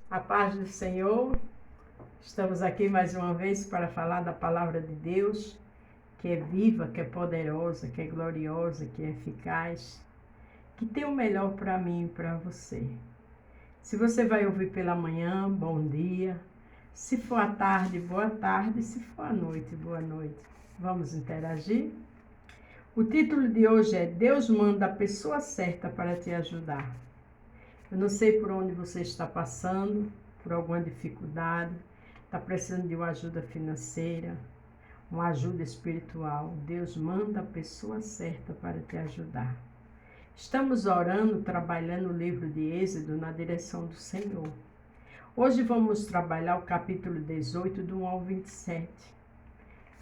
A paz do Senhor, estamos aqui mais uma vez para falar da palavra de Deus, que é viva, que é poderosa, que é gloriosa, que é eficaz, que tem o melhor para mim e para você. Se você vai ouvir pela manhã, bom dia. Se for à tarde, boa tarde. Se for à noite, boa noite. Vamos interagir? O título de hoje é Deus manda a pessoa certa para te ajudar. Eu não sei por onde você está passando, por alguma dificuldade, está precisando de uma ajuda financeira, uma ajuda espiritual. Deus manda a pessoa certa para te ajudar. Estamos orando, trabalhando o livro de Êxodo na direção do Senhor. Hoje vamos trabalhar o capítulo 18, do 1 ao 27.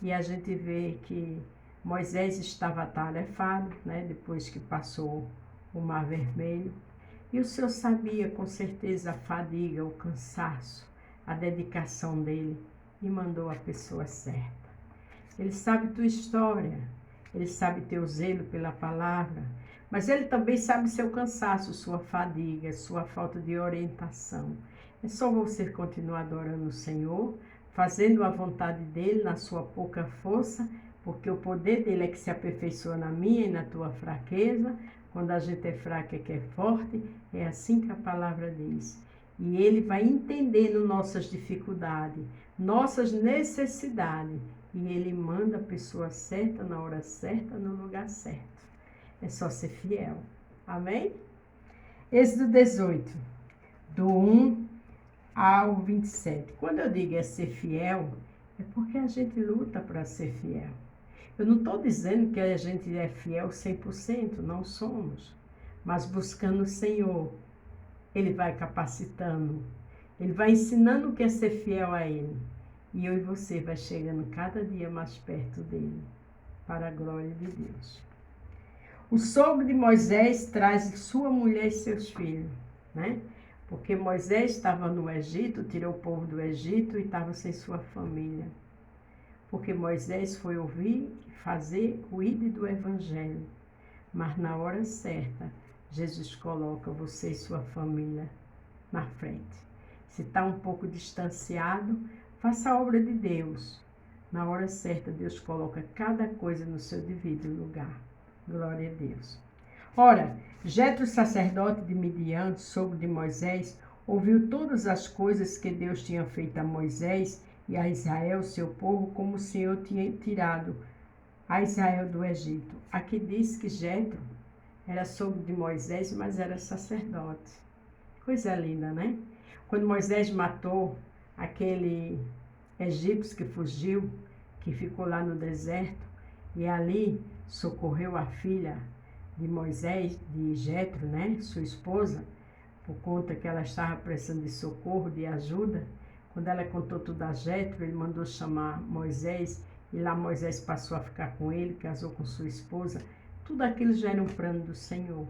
E a gente vê que Moisés estava atarefado, depois que passou o Mar Vermelho. E o Senhor sabia com certeza a fadiga, o cansaço, a dedicação dele e mandou a pessoa certa. Ele sabe tua história, ele sabe teu zelo pela palavra, mas ele também sabe seu cansaço, sua fadiga, sua falta de orientação. É só você continuar adorando o Senhor, fazendo a vontade dele na sua pouca força, porque o poder dele é que se aperfeiçoa na minha e na tua fraqueza. Quando a gente é fraca é que é forte, é assim que a palavra diz. E ele vai entendendo nossas dificuldades, nossas necessidades, e ele manda a pessoa certa, na hora certa, no lugar certo. É só ser fiel. Amém? Êxodo 18, do 1 ao 27. Quando eu digo é ser fiel, é porque a gente luta para ser fiel. Eu não estou dizendo que a gente é fiel 100%, não somos. Mas buscando o Senhor, Ele vai capacitando. Ele vai ensinando o que é ser fiel a Ele. E eu e você vai chegando cada dia mais perto dEle, para a glória de Deus. O sogro de Moisés traz sua mulher e seus filhos, Porque Moisés estava no Egito, tirou o povo do Egito e estava sem sua família. Porque Moisés foi ouvir e fazer o ID do Evangelho. Mas na hora certa, Jesus coloca você e sua família na frente. Se está um pouco distanciado, faça a obra de Deus. Na hora certa, Deus coloca cada coisa no seu devido lugar. Glória a Deus. Ora, Jetro, sacerdote de Midian, sogro de Moisés, ouviu todas as coisas que Deus tinha feito a Moisés e a Israel, seu povo, como o Senhor tinha tirado a Israel do Egito. Aqui diz que Jetro era sogro de Moisés, mas era sacerdote. Coisa linda, né? Quando Moisés matou aquele egípcio que fugiu, que ficou lá no deserto, e ali socorreu a filha de Moisés, de Jetro, sua esposa, por conta que ela estava precisando de socorro, de ajuda. Quando ela contou tudo a Jetro, ele mandou chamar Moisés, e lá Moisés passou a ficar com ele, casou com sua esposa. Tudo aquilo já era um plano do Senhor.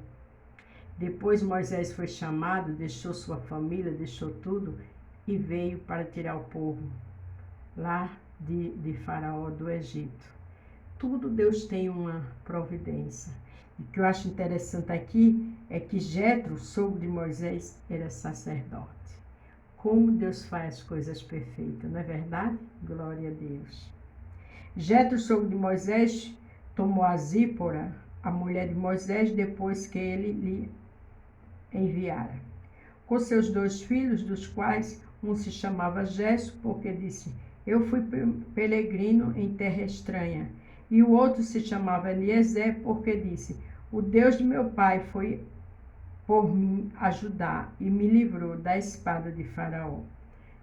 Depois Moisés foi chamado, deixou sua família, deixou tudo e veio para tirar o povo lá de Faraó do Egito. Tudo Deus tem uma providência. E o que eu acho interessante aqui é que Jetro, sogro de Moisés, era sacerdote. Como Deus faz coisas perfeitas, não é verdade? Glória a Deus. Jetro, sogro de Moisés, tomou a Zípora, a mulher de Moisés, depois que ele lhe enviara, com seus 2 filhos, dos quais um se chamava Gesso, porque disse, eu fui peregrino em terra estranha, e o outro se chamava Eliezer, porque disse, o Deus de meu pai foi por mim ajudar e me livrou da espada de Faraó.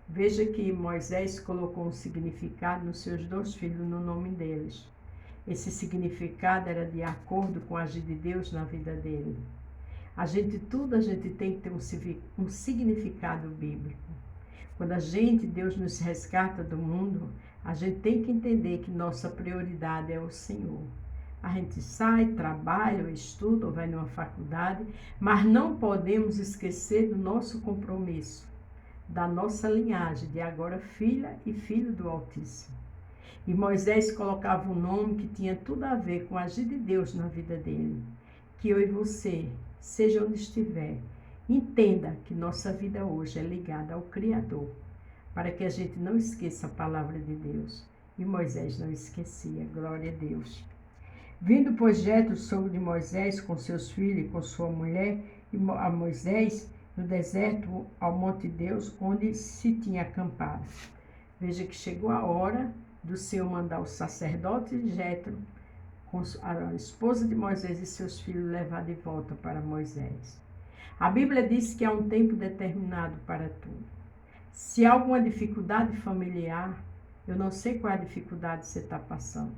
Veja que Moisés colocou um significado nos seus 2 filhos, no nome deles. Esse significado era de acordo com a agir de Deus na vida dele. A gente tem que ter um significado bíblico. Quando Deus nos resgata do mundo, a gente tem que entender que nossa prioridade é o Senhor. A gente sai, trabalha, ou estuda, ou vai numa faculdade, mas não podemos esquecer do nosso compromisso, da nossa linhagem, de agora filha e filho do Altíssimo. E Moisés colocava um nome que tinha tudo a ver com a agir de Deus na vida dele. Que eu e você, seja onde estiver, Entenda que nossa vida hoje é ligada ao Criador, para que a gente não esqueça a palavra de Deus. E Moisés não esquecia, glória a Deus. Vindo, pois, Jetro, sogro de Moisés, com seus filhos e com sua mulher, a Moisés, no deserto, ao monte de Deus, onde se tinha acampado. Veja que chegou a hora do Senhor mandar o sacerdote Jetro, com a esposa de Moisés e seus filhos, levar de volta para Moisés. A Bíblia diz que há um tempo determinado para tudo. Se há alguma dificuldade familiar, eu não sei qual é a dificuldade você está passando.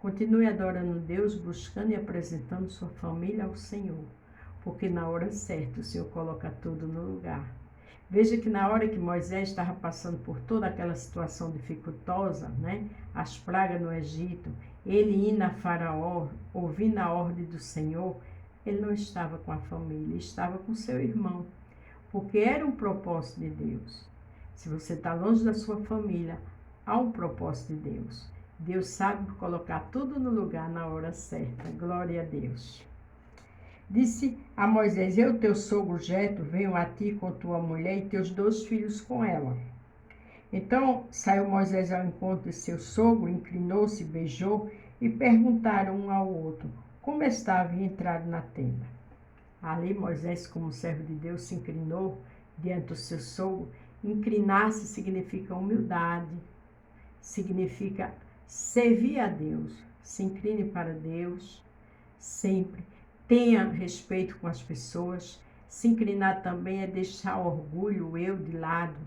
Continue adorando Deus, buscando e apresentando sua família ao Senhor, porque na hora certa o Senhor coloca tudo no lugar. Veja que na hora que Moisés estava passando por toda aquela situação dificultosa, as pragas no Egito, ele indo a Faraó, ouvindo a ordem do Senhor, ele não estava com a família, estava com seu irmão, porque era um propósito de Deus. Se você está longe da sua família, há um propósito de Deus. Deus sabe colocar tudo no lugar na hora certa. Glória a Deus. Disse a Moisés: eu, teu sogro Jetro, venho a ti com tua mulher e teus 2 filhos com ela. Então saiu Moisés ao encontro de seu sogro, inclinou-se, beijou e perguntaram um ao outro como estava e entraram na tenda. Ali Moisés, como servo de Deus, se inclinou diante do seu sogro. Inclinar-se significa humildade, significa servir a Deus. Se incline para Deus sempre. Tenha respeito com as pessoas. Se inclinar também é deixar o orgulho, o eu de lado.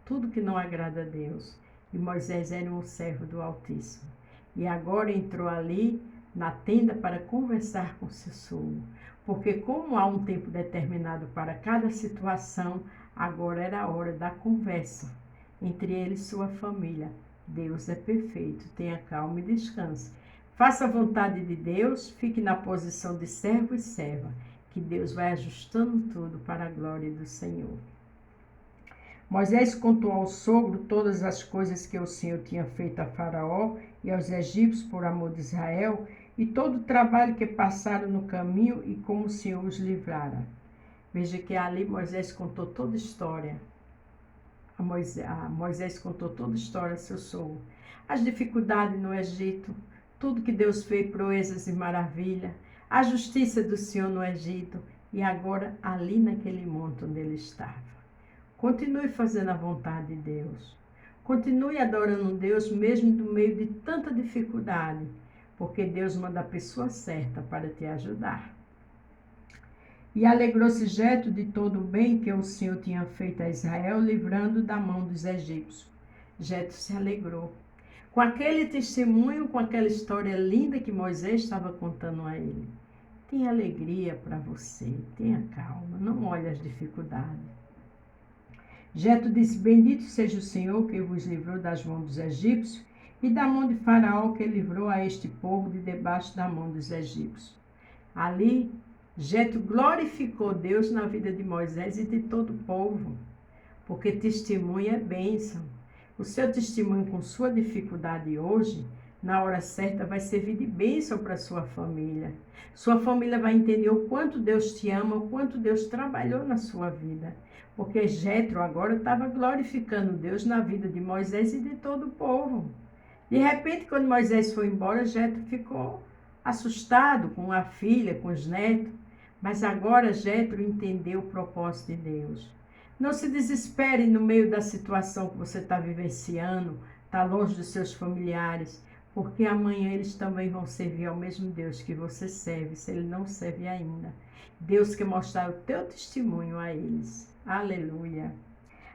Tudo que não agrada a Deus. E Moisés era um servo do Altíssimo. E agora entrou ali na tenda para conversar com seu sogro. Porque como há um tempo determinado para cada situação, agora era a hora da conversa entre ele e sua família. Deus é perfeito, tenha calma e descanse. Faça a vontade de Deus, fique na posição de servo e serva, que Deus vai ajustando tudo para a glória do Senhor. Moisés contou ao sogro todas as coisas que o Senhor tinha feito a Faraó e aos egípcios por amor de Israel, e todo o trabalho que passaram no caminho e como o Senhor os livrara. Veja que ali Moisés contou toda a história. Moisés contou toda a história a seu sogro. As dificuldades no Egito, tudo que Deus fez, proezas e maravilha, a justiça do Senhor no Egito e agora ali naquele monte onde ele estava. Continue fazendo a vontade de Deus. Continue adorando Deus mesmo no meio de tanta dificuldade, porque Deus manda a pessoa certa para te ajudar. E alegrou-se Jetro de todo o bem que o Senhor tinha feito a Israel, livrando da mão dos egípcios. Jetro se alegrou com aquele testemunho, com aquela história linda que Moisés estava contando a ele. Tenha alegria para você, tenha calma, não olhe as dificuldades. Jetro disse: bendito seja o Senhor que vos livrou das mãos dos egípcios e da mão de Faraó, que livrou a este povo de debaixo da mão dos egípcios. Ali, Jetro glorificou Deus na vida de Moisés e de todo o povo, porque testemunho é bênção. O seu testemunho com sua dificuldade hoje, na hora certa, vai servir de bênção para a sua família. Sua família vai entender o quanto Deus te ama, o quanto Deus trabalhou na sua vida. Porque Jetro agora estava glorificando Deus na vida de Moisés e de todo o povo. De repente, quando Moisés foi embora, Jetro ficou assustado com a filha, com os netos. Mas agora Jetro entendeu o propósito de Deus. Não se desespere no meio da situação que você está vivenciando, está longe dos seus familiares, porque amanhã eles também vão servir ao mesmo Deus que você serve, se ele não serve ainda. Deus quer mostrar o teu testemunho a eles. Aleluia.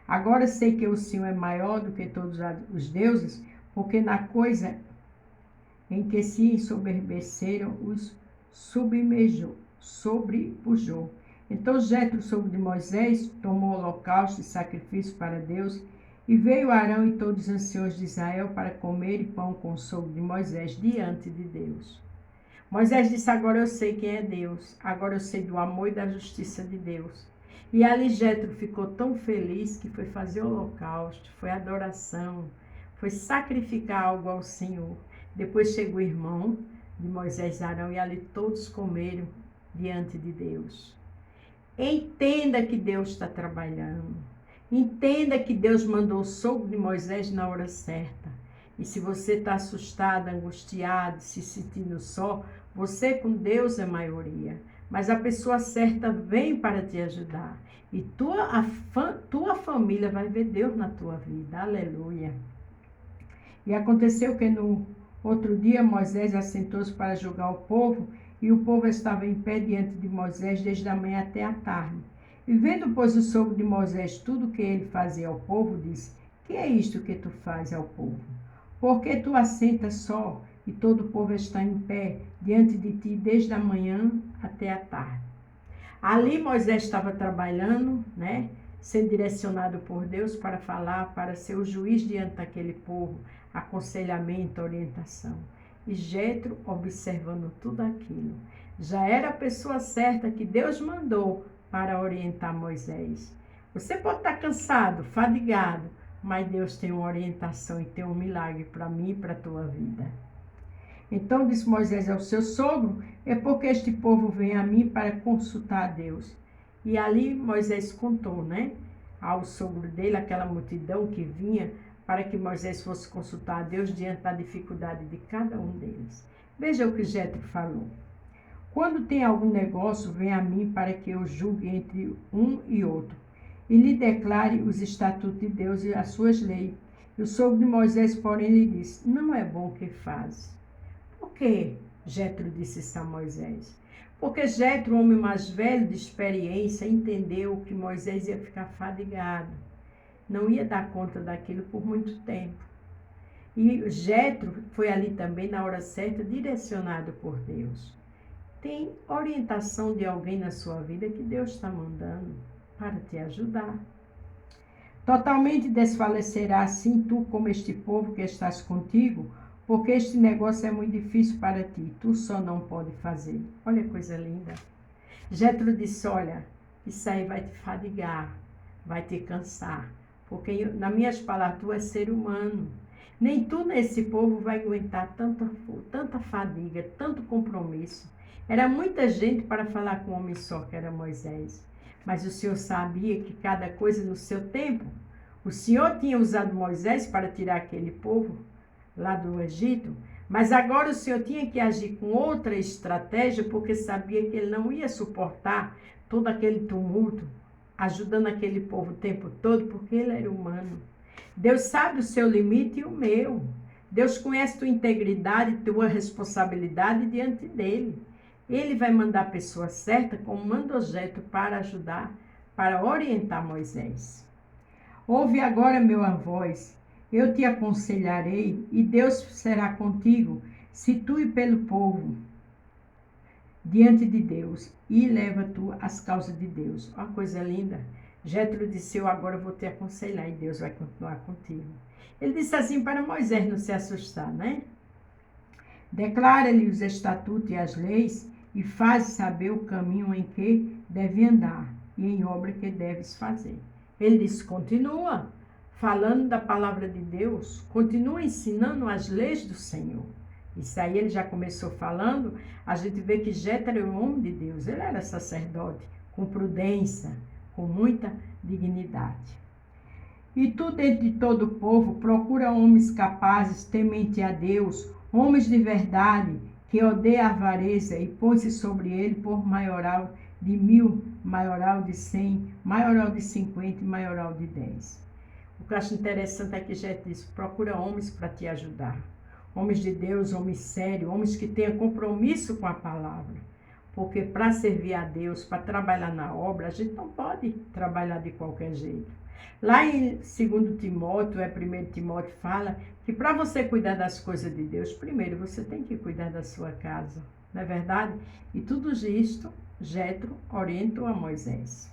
Agora sei que o Senhor é maior do que todos os deuses, porque na coisa em que se ensoberbeceram os sobrepujou. Então Jetro, sogro de Moisés, tomou holocausto e sacrifício para Deus, e veio Arão e todos os anciãos de Israel para comer pão com o sogro de Moisés diante de Deus. Moisés disse: agora eu sei quem é Deus, agora eu sei do amor e da justiça de Deus. E ali Jetro ficou tão feliz que foi fazer holocausto, foi adoração, foi sacrificar algo ao Senhor. Depois chegou o irmão de Moisés, Arão, e ali todos comeram diante de Deus. Entenda que Deus está trabalhando. Entenda que Deus mandou o sogro de Moisés na hora certa. E se você está assustado, angustiado, se sentindo só, você com Deus é maioria. Mas a pessoa certa vem para te ajudar. E tua família vai ver Deus na tua vida. Aleluia. E aconteceu que no outro dia Moisés assentou-se para julgar o povo, e o povo estava em pé diante de Moisés desde a manhã até a tarde. E vendo, pois, o sogro de Moisés tudo o que ele fazia ao povo, disse: Que é isto que tu fazes ao povo? Porque tu assentas só, e todo o povo está em pé diante de ti desde a manhã até a tarde. Ali Moisés estava trabalhando, né? Sendo direcionado por Deus para falar, para ser o juiz diante daquele povo, aconselhamento, orientação. E Jetro observando tudo aquilo. Já era a pessoa certa que Deus mandou para orientar Moisés. Você pode estar cansado, fadigado, mas Deus tem uma orientação e tem um milagre para mim e para a tua vida. Então disse Moisés ao seu sogro: É porque este povo vem a mim para consultar a Deus. E ali Moisés contou, né, ao sogro dele, aquela multidão que vinha para que Moisés fosse consultar a Deus diante da dificuldade de cada um deles. Veja o que Jetro falou. Quando tem algum negócio, vem a mim para que eu julgue entre um e outro, e lhe declare os estatutos de Deus e as suas leis. E o sogro de Moisés, porém, lhe disse: Não é bom o que faz. Por que? Jetro disse isso a Moisés. Porque Jetro, homem mais velho de experiência, entendeu que Moisés ia ficar fadigado. Não ia dar conta daquilo por muito tempo. E Jetro foi ali também, na hora certa, direcionado por Deus. Tem orientação de alguém na sua vida que Deus está mandando para te ajudar. Totalmente desfalecerá assim tu como este povo que estás contigo, porque este negócio é muito difícil para ti, tu só não pode fazer. Olha que coisa linda. Jetro disse: Olha, isso aí vai te fadigar, vai te cansar, porque nas minhas palavras, tu és ser humano. Nem tu nesse povo vai aguentar tanta fadiga, tanto compromisso. Era muita gente para falar com um homem só, que era Moisés. Mas o Senhor sabia que cada coisa no seu tempo. O Senhor tinha usado Moisés para tirar aquele povo lá do Egito, mas agora o Senhor tinha que agir com outra estratégia, porque sabia que ele não ia suportar todo aquele tumulto, ajudando aquele povo o tempo todo, porque ele era humano. Deus sabe o seu limite e o meu. Deus conhece tua integridade, tua responsabilidade diante dele. Ele vai mandar a pessoa certa, como manda Jetro, para ajudar, para orientar Moisés. Ouve agora, meu voz, eu te aconselharei, e Deus será contigo, se tu e pelo povo, diante de Deus, e leva tu as causas de Deus. Uma coisa linda. Jetro disse: Eu agora vou te aconselhar, e Deus vai continuar contigo. Ele disse assim para Moisés não se assustar, né? Declara-lhe os estatutos e as leis, e faz saber o caminho em que deve andar, e em obra que deves fazer. Ele disse: Continua falando da palavra de Deus, continua ensinando as leis do Senhor. Isso aí ele já começou falando. A gente vê que Jetro era um homem de Deus, ele era sacerdote, com prudência, com muita dignidade. E tu, dentre todo o povo, procura homens capazes, temente a Deus, homens de verdade, que odeia a avareza, e põe-se sobre ele por maioral de 1000, maioral de 100, maioral de 50 e maioral de 10. O que eu acho interessante é que Jetro diz: procura homens para te ajudar. Homens de Deus, homens sérios, homens que tenham compromisso com a palavra. Porque para servir a Deus, para trabalhar na obra, a gente não pode trabalhar de qualquer jeito. Lá em 2 Timóteo, 1 Timóteo, fala que para você cuidar das coisas de Deus, primeiro você tem que cuidar da sua casa. Não é verdade? E tudo isto, Jetro orientou a Moisés.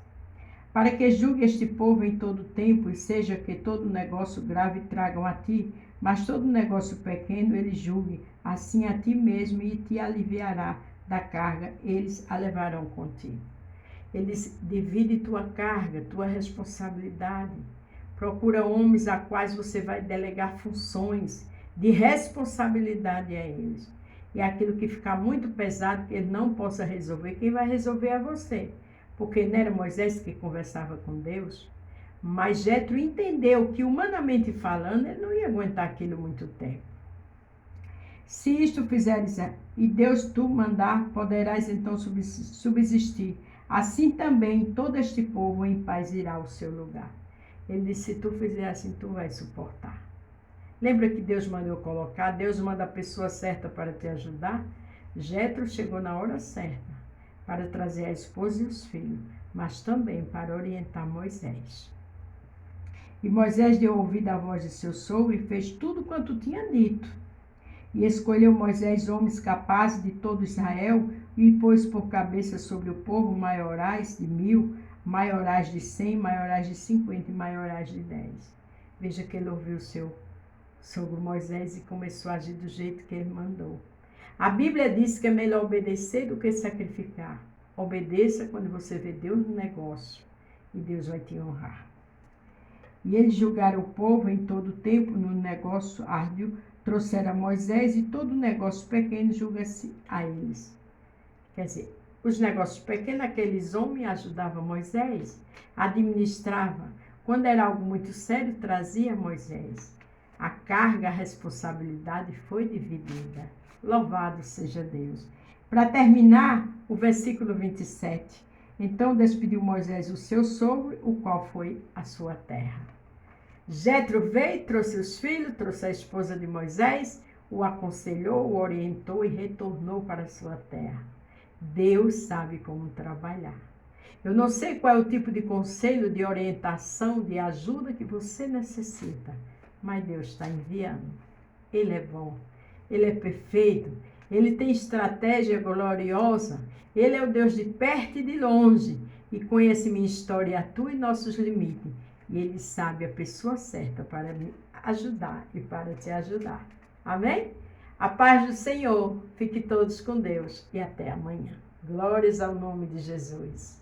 Para que julgue este povo em todo tempo, e seja que todo negócio grave tragam a ti, mas todo negócio pequeno ele julgue, assim a ti mesmo, e te aliviará da carga, eles a levarão contigo. Eles divide tua carga, tua responsabilidade. Procura homens a quais você vai delegar funções de responsabilidade a eles. E aquilo que ficar muito pesado, que ele não possa resolver, quem vai resolver é você. porque não era Moisés que conversava com Deus. Mas Jetro entendeu que, humanamente falando, ele não ia aguentar aquilo muito tempo. Se isto fizeres e Deus tu mandar, poderás então subsistir. Assim também todo este povo em paz irá ao seu lugar. Ele disse, se tu fizer assim, tu vais suportar. Lembra que Deus mandou colocar? Deus manda a pessoa certa para te ajudar? Jetro chegou na hora certa para trazer a esposa e os filhos, mas também para orientar Moisés. E Moisés deu ouvido à voz de seu sogro e fez tudo quanto tinha dito. E escolheu Moisés homens capazes de todo Israel e pôs por cabeça sobre o povo maiorais de 1000, maiorais de 100, maiorais de 50 e maiorais de 10. Veja que ele ouviu seu sogro Moisés e começou a agir do jeito que ele mandou. A Bíblia diz que é melhor obedecer do que sacrificar. Obedeça quando você vê Deus no negócio e Deus vai te honrar. E eles julgaram o povo em todo o tempo no negócio árduo, trouxeram a Moisés e todo negócio pequeno julga-se a eles. Quer dizer, os negócios pequenos, aqueles homens ajudavam Moisés, administravam. Quando era algo muito sério, trazia Moisés. A carga, a responsabilidade foi dividida. Louvado seja Deus. Para terminar, o versículo 27. Então despediu Moisés o seu sogro, o qual foi a sua terra. Jetro veio, trouxe os filhos, trouxe a esposa de Moisés, o aconselhou, o orientou e retornou para a sua terra. Deus sabe como trabalhar. Eu não sei qual é o tipo de conselho, de orientação, de ajuda que você necessita, mas Deus está enviando. Ele é bom, Ele é perfeito, Ele tem estratégia gloriosa, Ele é o Deus de perto e de longe, e conhece minha história, a tua e nossos limites. E Ele sabe a pessoa certa para me ajudar e para te ajudar. Amém? A paz do Senhor. Fique todos com Deus e até amanhã. Glórias ao nome de Jesus.